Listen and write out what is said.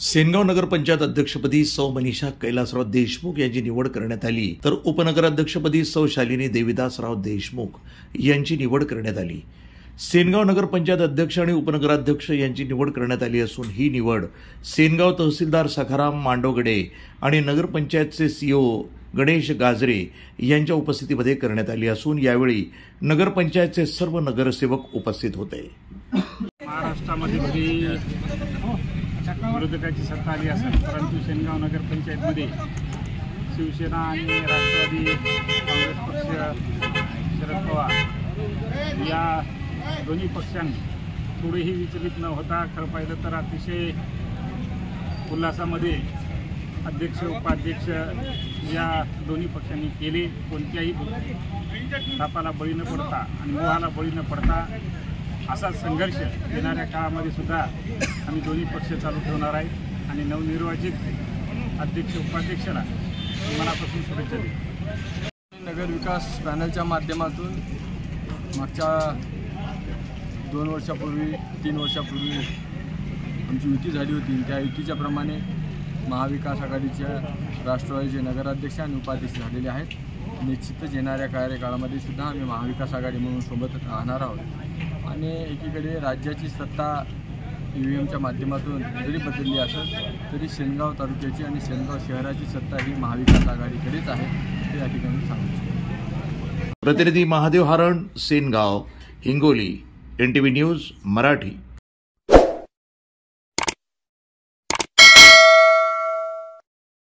सेनगाव नगरपंचायत अध्यक्षपदी सौ मनीषा कैलासराव देशमुख यांची निवड करण्यात आली, तर उपनगराध्यक्षपदी सौ शालिनी देविदासराव देशमुख यांची निवड करण्यात आली। सेनगाव नगरपंचायत अध्यक्ष आणि उपनगराध्यक्ष यांची निवड करण्यात आली असून ही निवड सेनगाव तहसीलदार सखाराम मांडोगडे आणि नगरपंचायतचे सीओ गणेश गाजरे यांच्या उपस्थितीमध्ये करण्यात आली असून यावेळी नगरपंचायतचे सर्व नगरसेवक उपस्थित होते। महाराष्ट्रामध्ये विरोधकाची सत्ता आली असेल, परंतु सेनगाव नगरपंचायतमध्ये शिवसेना आणि राष्ट्रवादी काँग्रेस पक्ष, शरद पवार या दोन्ही पक्षांनी थोडेही विचलित न होता खरं पाहिलं तर अतिशय उल्हासामध्ये अध्यक्ष उपाध्यक्ष या दोन्ही पक्षांनी केले। कोणत्याही तापाला बळी न पडता आणि मोहाला बळी न पडता असा संघर्ष येणाऱ्या काळामध्ये सुद्धा आम्ही दोन्ही पक्ष चालू ठेवणार आहे आणि नवनिर्वाचित अध्यक्ष उपाध्यक्षाला मनापासून शुभेच्छा देतो। नगर विकास पॅनलच्या माध्यमातून मागच्या 2 वर्षापूर्वी 3 वर्षापूर्वी आमची युती झाली होती। त्या युतीच्या प्रमाणे महाविकास आघाडीच्या राष्ट्रवादीचे नगराध्यक्ष आणि उपाध्यक्ष झालेले आहेत। निश्चितच येणाऱ्या कार्यकाळामध्ये सुद्धा आम्ही महाविकास आघाडी म्हणून सोबत राहणार आहोत आणि एकीकडे राज्याची सत्ता EVMच्या माध्यमातून जरी बदलली असेल तरी सेनगाव तालुक्याची आणि सेनगाव शहराची सत्ता ही महाविकास आघाडीकडेच आहे हे या ठिकाणी सांगतो। प्रतिनिधी महादेव हारण, सेनगाव, हिंगोली, NTV न्यूज मराठी।